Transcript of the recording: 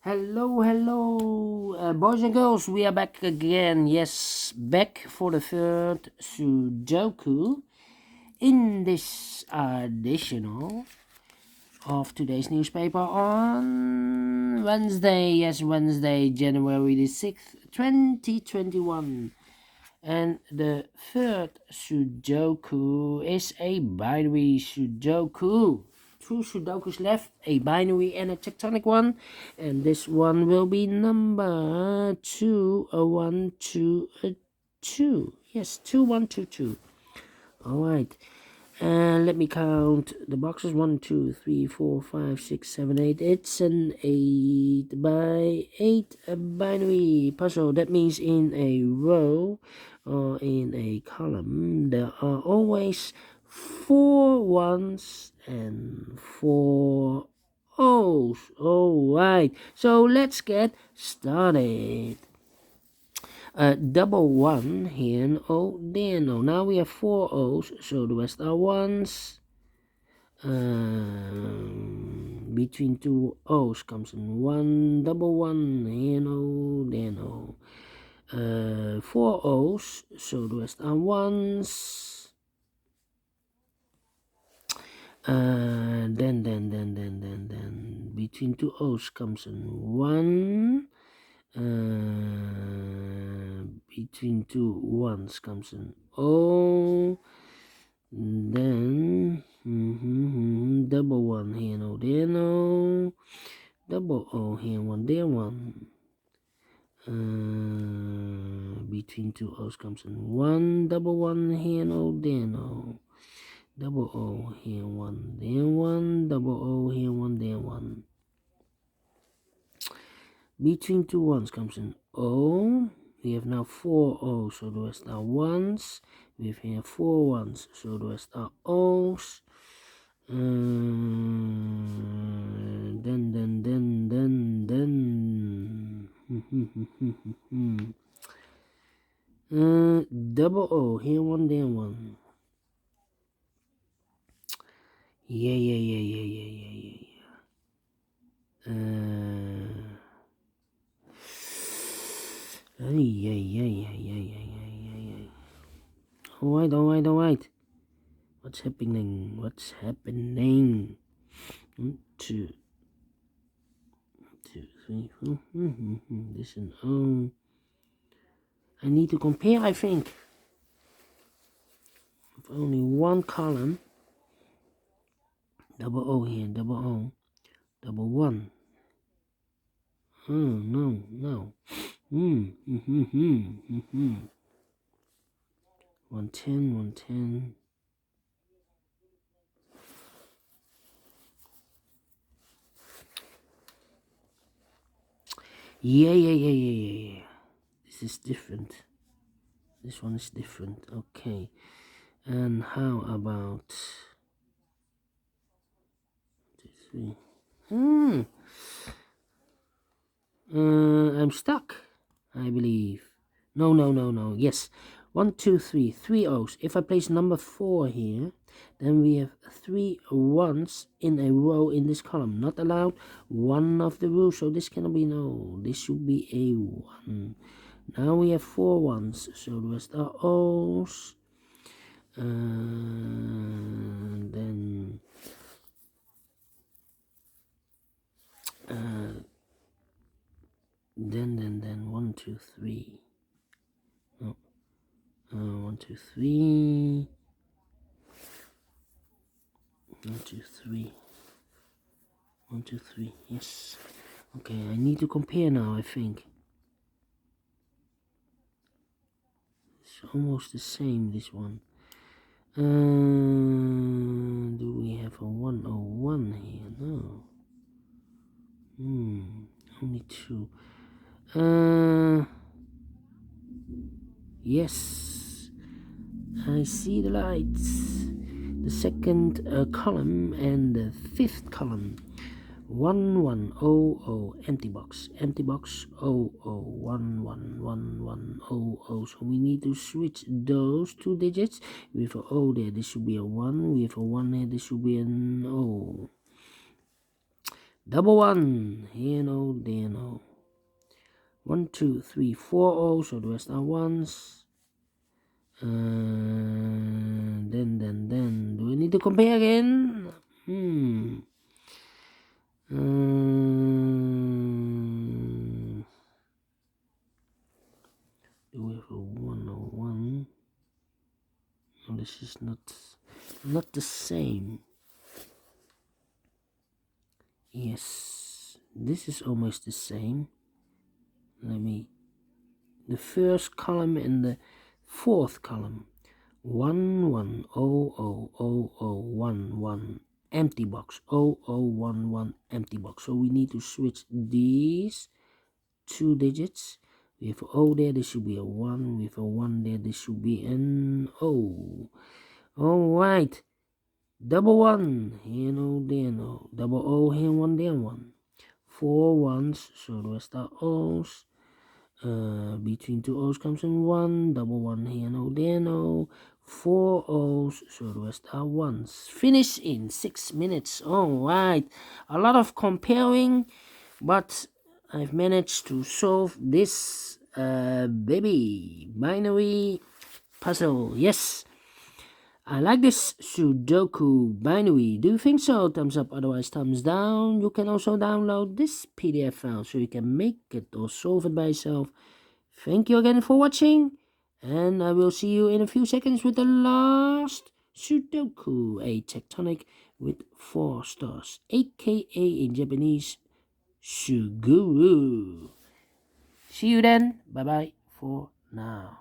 Hello, boys and girls, we are back again. Yes, back for the third Sudoku in this additional of today's newspaper on Wednesday. Yes, Wednesday, January the 6th, 2021. And the third Sudoku is a binary Sudoku. Two Sudokus left, a binary and a tectonic one. And this one will be number 2122. Yes, 2122. Alright. And let me count the boxes. 1, 2, 3, 4, 5, 6, 7, 8. It's an 8 by 8 binary puzzle. That means in a row or in a column there are always 4 ones and 4 O's. Alright, so let's get started. Double 1 here and O, then O. Now we have 4 O's, so the rest are ones. Between 2 O's comes in 1, double 1, here and O, then O. 4 O's, so the rest are ones. Then between 2 O's comes in 1. Between 2 ones comes an O. Then double 1 here, no, there, no. Double O here, 1, there, 1. Between 2 O's comes in 1, double 1 here, no, there, no. Double O here, 1, there, 1. Double O here, 1, there, 1. Between 2 ones comes an O. We have now 4 O's, so the rest are ones. We have here 4 ones, so the rest are O's. Then. Double O, here 1, there 1. Yeah. Alright. What's happening? 1, 2, 3, 4. This an O. I need to compare, I think. With only one column. Double O here, double O. Double 1. Oh, no. 110. Yeah. This is different. This one is different. Okay. And how about 2, 3? I'm stuck, I believe. No. Yes. 1, 2, 3. 3 O's. If I place number 4 here, then we have 3 ones in a row in this column. Not allowed. One of the rules, so this cannot be no. This should be a 1. Now we have 4 ones, so the rest are O's. Then 1, 2, 3. No. 1, 2, 3. 1, 2, 3. 1, 2, 3. Yes. Okay, I need to compare now, I think. It's almost the same, this one. Do we have a 101 here? No. Only 2. Yes. I see the lights. The second column and the 5th column. 1100, empty box, 111100. So we need to switch those 2 digits. We have a O there, this should be a 1. We have a 1 there, this should be an O. Double one, here no, there no. 1, 2, 3, 4 O's, so the rest are ones. Then, do we need to compare again? Do we have a 101? No, this is not the same. Yes, this is almost the same. The first column and the fourth column. 1 1 0 0 0 0 1 1 empty box. 0 0 1 1 empty box. So we need to switch these 2 digits. We have an O there, this should be a 1. We have a 1 there, this should be an O. Alright. Double one, here no, there no. Double O, here one, there one. 4 ones, so the rest are O's. Between 2 O's comes in 1. Double one, here no, there no. 4 O's, so the rest are ones. Finish in 6 minutes. Alright. A lot of comparing, but I've managed to solve this baby binary puzzle. Yes. I like this Sudoku binary. Do you think so? Thumbs up, otherwise thumbs down. You can also download this PDF file so you can make it or solve it by yourself. Thank you again for watching, and I will see you in a few seconds with the last Sudoku, a tectonic with 4 stars, aka in Japanese, Suguru. See you then. Bye bye for now.